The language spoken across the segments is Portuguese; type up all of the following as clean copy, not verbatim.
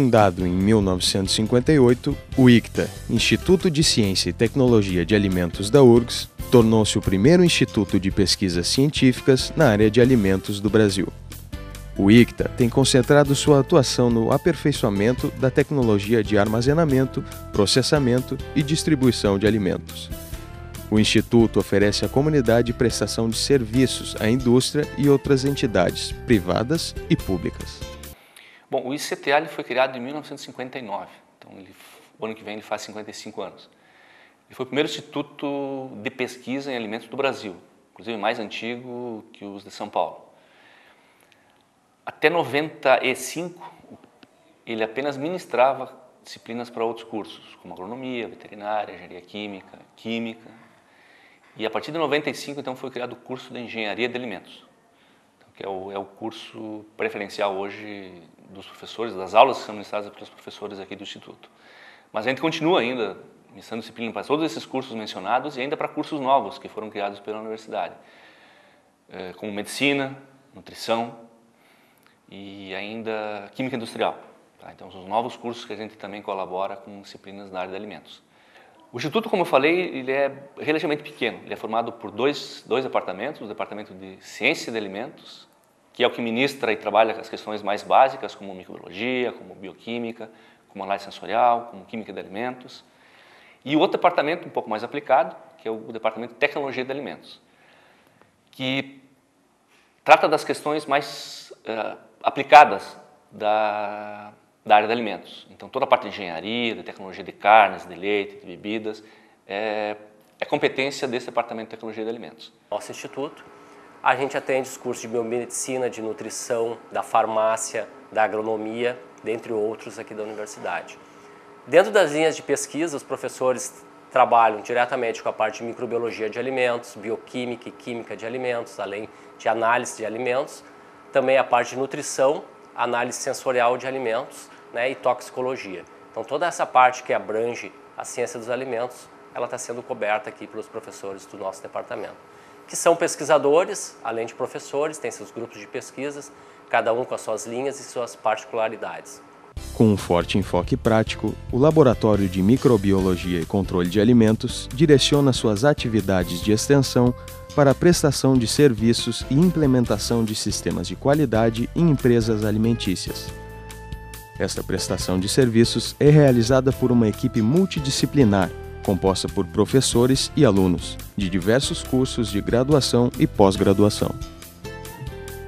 Fundado em 1958, o ICTA, Instituto de Ciência e Tecnologia de Alimentos da URGS, tornou-se o primeiro instituto de pesquisas científicas na área de alimentos do Brasil. O ICTA tem concentrado sua atuação no aperfeiçoamento da tecnologia de armazenamento, processamento e distribuição de alimentos. O Instituto oferece à comunidade prestação de serviços à indústria e outras entidades privadas e públicas. Bom, o ICTA ele foi criado em 1959, então o ano que vem ele faz 55 anos. Ele foi o primeiro instituto de pesquisa em alimentos do Brasil, inclusive mais antigo que os de São Paulo. Até 95, ele apenas ministrava disciplinas para outros cursos, como agronomia, veterinária, engenharia química. E a partir de 95, então, foi criado o curso de engenharia de alimentos, então, que é o curso preferencial hoje dos professores, das aulas que são ministradas pelos professores aqui do Instituto. Mas a gente continua ainda ministrando disciplina para todos esses cursos mencionados e ainda para cursos novos que foram criados pela universidade, como medicina, nutrição e ainda química industrial. Tá? Então, são os novos cursos que a gente também colabora com disciplinas na área de alimentos. O Instituto, como eu falei, ele é relativamente pequeno. Ele é formado por dois departamentos, o Departamento de Ciência de Alimentos, que é o que ministra e trabalha as questões mais básicas, como microbiologia, como bioquímica, como análise sensorial, como química de alimentos. E o outro departamento, um pouco mais aplicado, que é o Departamento de Tecnologia de Alimentos, que trata das questões mais aplicadas da área de alimentos. Então, toda a parte de engenharia, de tecnologia de carnes, de leite, de bebidas, é competência desse Departamento de Tecnologia de Alimentos. Nosso instituto, a gente atende os cursos de biomedicina, de nutrição, da farmácia, da agronomia, dentre outros aqui da universidade. Dentro das linhas de pesquisa, os professores trabalham diretamente com a parte de microbiologia de alimentos, bioquímica e química de alimentos, além de análise de alimentos, também a parte de nutrição, análise sensorial de alimentos, né, e toxicologia. Então toda essa parte que abrange a ciência dos alimentos, ela está sendo coberta aqui pelos professores do nosso departamento, que são pesquisadores, além de professores, têm seus grupos de pesquisas, cada um com as suas linhas e suas particularidades. Com um forte enfoque prático, o Laboratório de Microbiologia e Controle de Alimentos direciona suas atividades de extensão para a prestação de serviços e implementação de sistemas de qualidade em empresas alimentícias. Esta prestação de serviços é realizada por uma equipe multidisciplinar, composta por professores e alunos de diversos cursos de graduação e pós-graduação.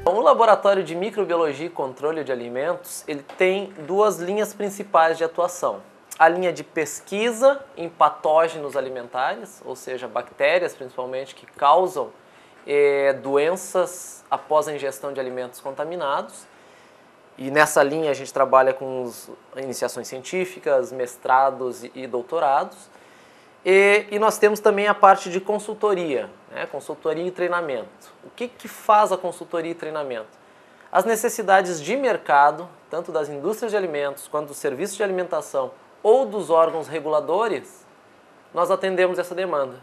O Laboratório de Microbiologia e Controle de Alimentos, ele tem duas linhas principais de atuação. A linha de pesquisa em patógenos alimentares, ou seja, bactérias principalmente que causam doenças após a ingestão de alimentos contaminados. E nessa linha a gente trabalha com iniciações científicas, mestrados e doutorados. E nós temos também a parte de consultoria, né? Consultoria e treinamento. O que faz a consultoria e treinamento? As necessidades de mercado, tanto das indústrias de alimentos quanto dos serviços de alimentação ou dos órgãos reguladores, nós atendemos essa demanda.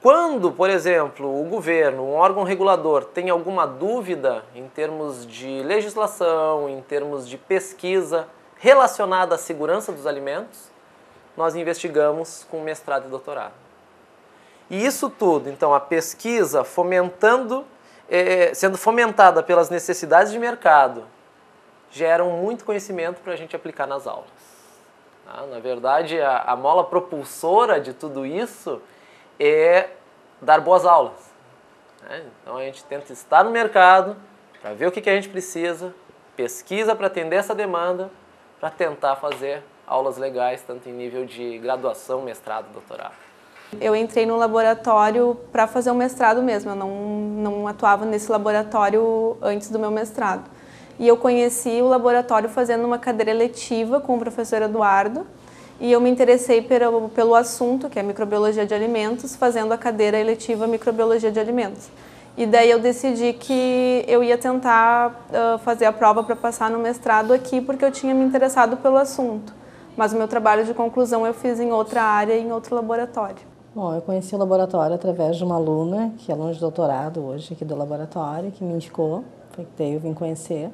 Quando, por exemplo, o governo, um órgão regulador, tem alguma dúvida em termos de legislação, em termos de pesquisa relacionada à segurança dos alimentos, nós investigamos com mestrado e doutorado. E isso tudo, então, a pesquisa sendo fomentada pelas necessidades de mercado, geram muito conhecimento para a gente aplicar nas aulas. Na verdade, a mola propulsora de tudo isso é dar boas aulas. Então a gente tenta estar no mercado para ver o que a gente precisa, pesquisa para atender essa demanda, para tentar fazer aulas legais, tanto em nível de graduação, mestrado, doutorado. Eu entrei no laboratório para fazer o mestrado mesmo, eu não atuava nesse laboratório antes do meu mestrado. E eu conheci o laboratório fazendo uma cadeira eletiva com o professor Eduardo, e eu me interessei pelo assunto, que é microbiologia de alimentos, fazendo a cadeira eletiva microbiologia de alimentos. E daí eu decidi que eu ia tentar fazer a prova para passar no mestrado aqui, porque eu tinha me interessado pelo assunto. Mas o meu trabalho de conclusão eu fiz em outra área, em outro laboratório. Bom, eu conheci o laboratório através de uma aluna, que é aluna de doutorado hoje aqui do laboratório, que me indicou, foi que daí eu vim conhecer.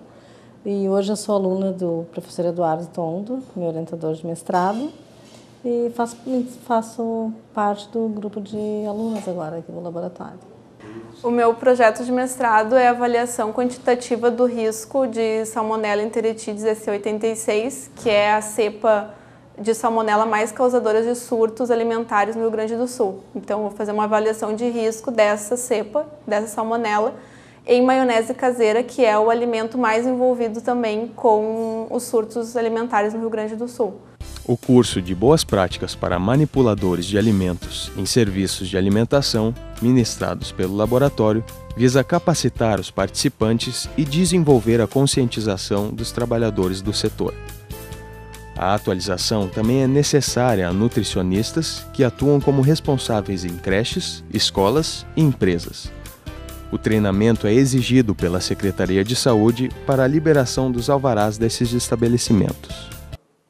E hoje eu sou aluna do professor Eduardo Tondo, meu orientador de mestrado, e faço parte do grupo de alunas agora aqui no laboratório. O meu projeto de mestrado é a avaliação quantitativa do risco de Salmonella enteritidis SC86, que é a cepa de salmonela mais causadora de surtos alimentares no Rio Grande do Sul. Então, vou fazer uma avaliação de risco dessa cepa, dessa salmonela, em maionese caseira, que é o alimento mais envolvido também com os surtos alimentares no Rio Grande do Sul. O curso de Boas Práticas para Manipuladores de Alimentos em Serviços de Alimentação, ministrados pelo laboratório, visa capacitar os participantes e desenvolver a conscientização dos trabalhadores do setor. A atualização também é necessária a nutricionistas que atuam como responsáveis em creches, escolas e empresas. O treinamento é exigido pela Secretaria de Saúde para a liberação dos alvarás desses estabelecimentos.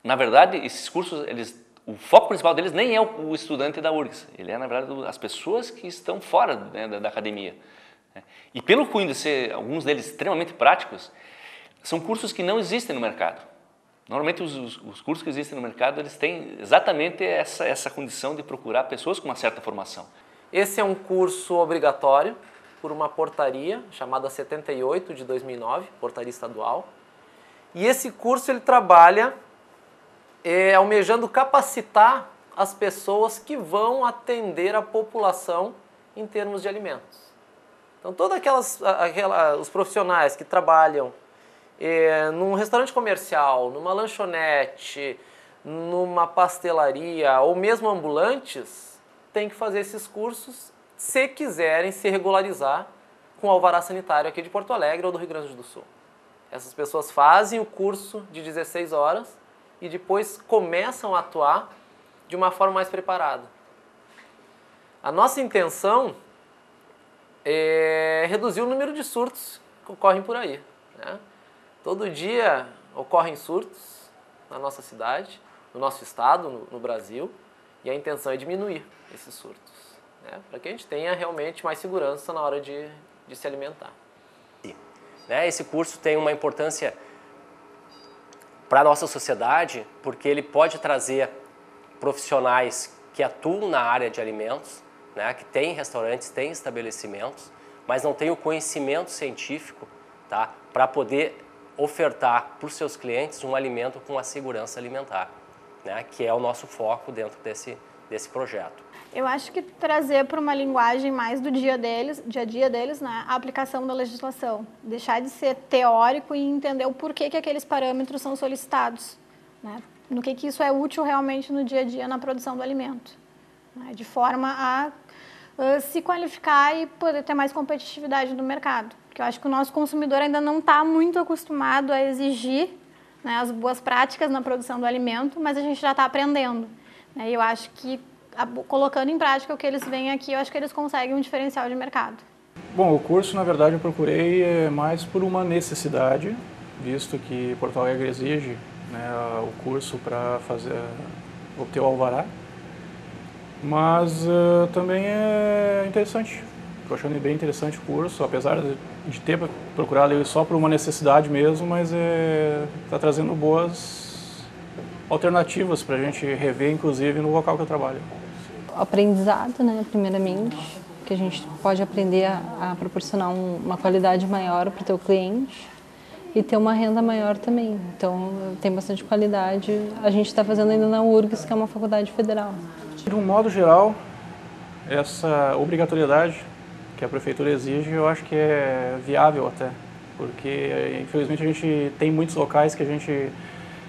Na verdade, esses cursos, o foco principal deles nem é o estudante da URGS, ele é, na verdade, as pessoas que estão fora, né, da academia. E pelo cunho de ser alguns deles extremamente práticos, são cursos que não existem no mercado. Normalmente os cursos que existem no mercado, eles têm exatamente essa condição de procurar pessoas com uma certa formação. Esse é um curso obrigatório por uma portaria chamada 78 de 2009, portaria estadual. E esse curso ele trabalha almejando capacitar as pessoas que vão atender a população em termos de alimentos. Então, todos os profissionais que trabalham num restaurante comercial, numa lanchonete, numa pastelaria ou mesmo ambulantes, têm que fazer esses cursos se quiserem se regularizar com o alvará sanitário aqui de Porto Alegre ou do Rio Grande do Sul. Essas pessoas fazem o curso de 16 horas e depois começam a atuar de uma forma mais preparada. A nossa intenção é reduzir o número de surtos que ocorrem por aí, né? Todo dia ocorrem surtos na nossa cidade, no nosso estado, no Brasil, e a intenção é diminuir esses surtos, né? Para que a gente tenha realmente mais segurança na hora de se alimentar. Esse curso tem uma importância para a nossa sociedade, porque ele pode trazer profissionais que atuam na área de alimentos, né, que têm restaurantes, têm estabelecimentos, mas não têm o conhecimento científico, tá, para poder ofertar para os seus clientes um alimento com a segurança alimentar, né, que é o nosso foco dentro desse projeto. Eu acho que trazer para uma linguagem mais do dia a dia deles, né, a aplicação da legislação. Deixar de ser teórico e entender o porquê que aqueles parâmetros são solicitados, né, no que isso é útil realmente no dia a dia na produção do alimento, né, de forma a se qualificar e poder ter mais competitividade no mercado. Porque eu acho que o nosso consumidor ainda não está muito acostumado a exigir, né, as boas práticas na produção do alimento, mas a gente já está aprendendo, né, e eu acho que colocando em prática o que eles veem aqui, eu acho que eles conseguem um diferencial de mercado. Bom, o curso, na verdade, eu procurei mais por uma necessidade, visto que Porto Alegre exige, né, o curso para obter o alvará, mas também é interessante. Estou achando bem interessante o curso, apesar de ter procurado ele só por uma necessidade mesmo, mas está trazendo boas alternativas para a gente rever, inclusive, no local que eu trabalho. Aprendizado, né, primeiramente, que a gente pode aprender a proporcionar uma qualidade maior para o teu cliente e ter uma renda maior também. Então, tem bastante qualidade. A gente está fazendo ainda na URGS, que é uma faculdade federal. De um modo geral, essa obrigatoriedade que a prefeitura exige, eu acho que é viável até, porque infelizmente a gente tem muitos locais que a gente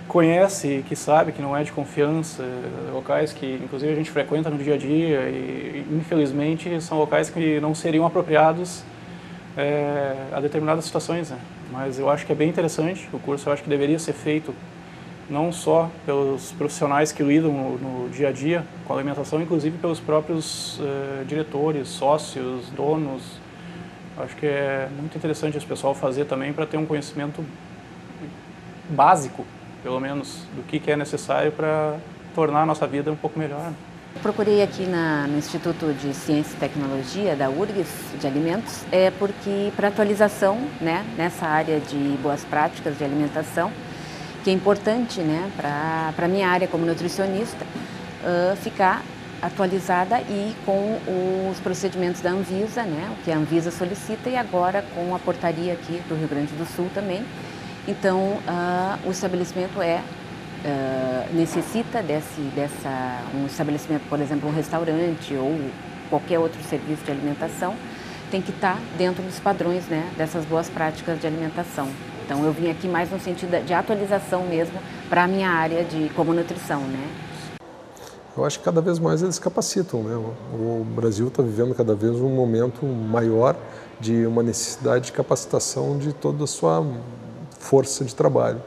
conhece, que sabe que não é de confiança, locais que inclusive a gente frequenta no dia a dia e infelizmente são locais que não seriam apropriados a determinadas situações, né? Mas eu acho que é bem interessante, o curso eu acho que deveria ser feito não só pelos profissionais que lidam no dia a dia com a alimentação, inclusive pelos próprios diretores, sócios, donos. Acho que é muito interessante esse pessoal fazer também para ter um conhecimento básico, pelo menos, do que é necessário para tornar a nossa vida um pouco melhor. Procurei aqui no Instituto de Ciência e Tecnologia da URGS de Alimentos, porque para atualização, né, nessa área de boas práticas de alimentação, que é importante, né, para a minha área como nutricionista, ficar atualizada e com os procedimentos da Anvisa, né, o que a Anvisa solicita, e agora com a portaria aqui do Rio Grande do Sul também. Então, o estabelecimento necessita um estabelecimento, por exemplo, um restaurante ou qualquer outro serviço de alimentação, tem que estar dentro dos padrões, né, dessas boas práticas de alimentação. Então, eu vim aqui mais no sentido de atualização mesmo para a minha área como nutrição, né. Eu acho que cada vez mais eles capacitam, né? O Brasil está vivendo cada vez um momento maior de uma necessidade de capacitação de toda a sua força de trabalho.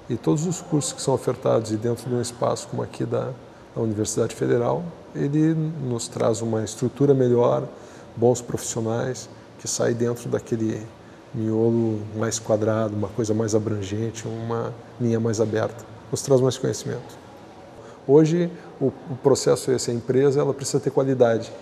E todos os cursos que são ofertados dentro de um espaço como aqui da Universidade Federal, ele nos traz uma estrutura melhor, bons profissionais, que saem dentro daquele miolo mais quadrado, uma coisa mais abrangente, uma linha mais aberta, nos traz mais conhecimento. Hoje, o processo é esse, a empresa ela precisa ter qualidade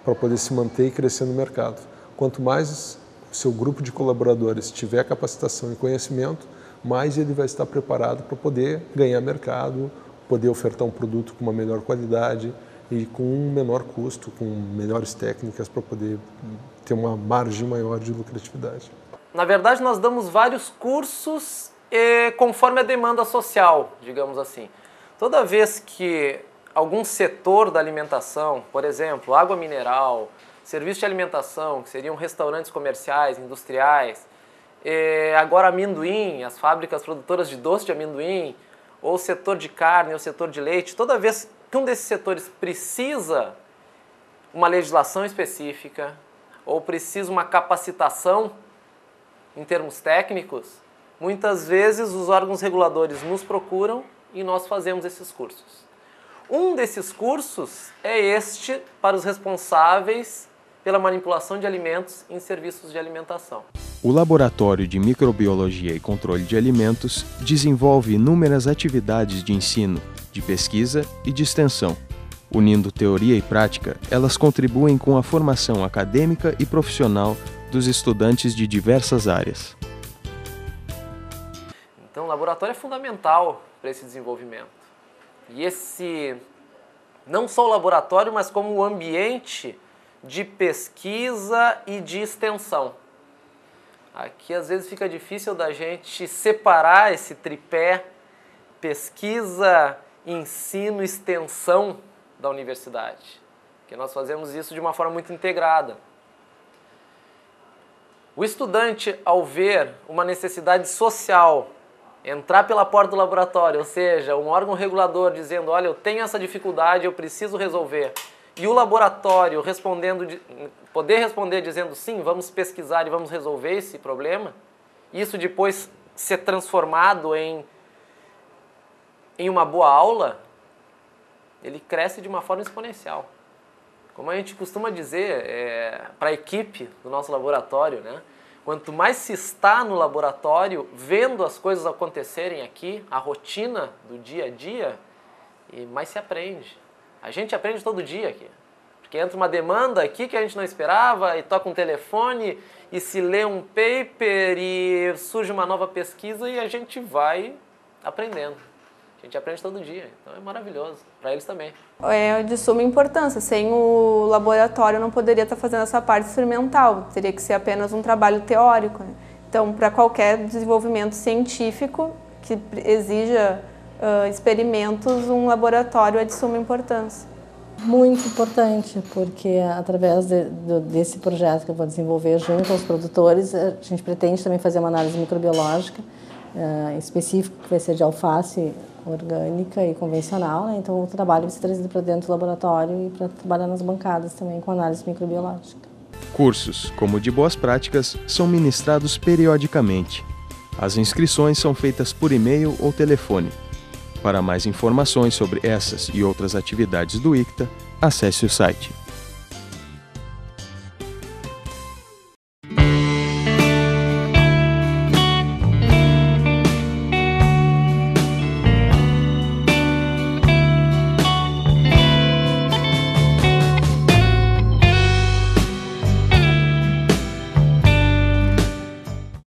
para poder se manter e crescer no mercado. Quanto mais o seu grupo de colaboradores tiver capacitação e conhecimento, mais ele vai estar preparado para poder ganhar mercado, poder ofertar um produto com uma melhor qualidade e com um menor custo, com melhores técnicas para poder ter uma margem maior de lucratividade. Na verdade, nós damos vários cursos conforme a demanda social, digamos assim. Toda vez que algum setor da alimentação, por exemplo, água mineral, serviço de alimentação, que seriam restaurantes comerciais, industriais, agora amendoim, as fábricas produtoras de doce de amendoim, ou o setor de carne, ou o setor de leite, toda vez que um desses setores precisa uma legislação específica, ou precisa uma capacitação em termos técnicos, muitas vezes os órgãos reguladores nos procuram e nós fazemos esses cursos. Um desses cursos é este para os responsáveis pela manipulação de alimentos em serviços de alimentação. O Laboratório de Microbiologia e Controle de Alimentos desenvolve inúmeras atividades de ensino, de pesquisa e de extensão. Unindo teoria e prática, elas contribuem com a formação acadêmica e profissional dos estudantes de diversas áreas. Então, o laboratório é fundamental para esse desenvolvimento. E esse, não só o laboratório, mas como o ambiente de pesquisa e de extensão. Aqui, às vezes, fica difícil da gente separar esse tripé pesquisa, ensino, extensão da universidade. Porque nós fazemos isso de uma forma muito integrada. O estudante, ao ver uma necessidade social entrar pela porta do laboratório, ou seja, um órgão regulador dizendo, olha, eu tenho essa dificuldade, eu preciso resolver, e o laboratório poder responder dizendo, sim, vamos pesquisar e vamos resolver esse problema, isso depois ser transformado em uma boa aula, ele cresce de uma forma exponencial. Como a gente costuma dizer para a equipe do nosso laboratório, né? Quanto mais se está no laboratório, vendo as coisas acontecerem aqui, a rotina do dia a dia, e mais se aprende. A gente aprende todo dia aqui. Porque entra uma demanda aqui que a gente não esperava, e toca um telefone, e se lê um paper, e surge uma nova pesquisa, e a gente vai aprendendo. A gente aprende todo dia, então é maravilhoso, para eles também. É de suma importância, sem o laboratório eu não poderia estar fazendo essa parte experimental, teria que ser apenas um trabalho teórico, né? Então, para qualquer desenvolvimento científico que exija experimentos, um laboratório é de suma importância. Muito importante, porque através desse projeto que eu vou desenvolver junto aos produtores, a gente pretende também fazer uma análise microbiológica específica, que vai ser de alface orgânica e convencional, né? Então o trabalho vai ser trazido para dentro do laboratório e para trabalhar nas bancadas também com análise microbiológica. Cursos, como o de boas práticas, são ministrados periodicamente. As inscrições são feitas por e-mail ou telefone. Para mais informações sobre essas e outras atividades do ICTA, acesse o site.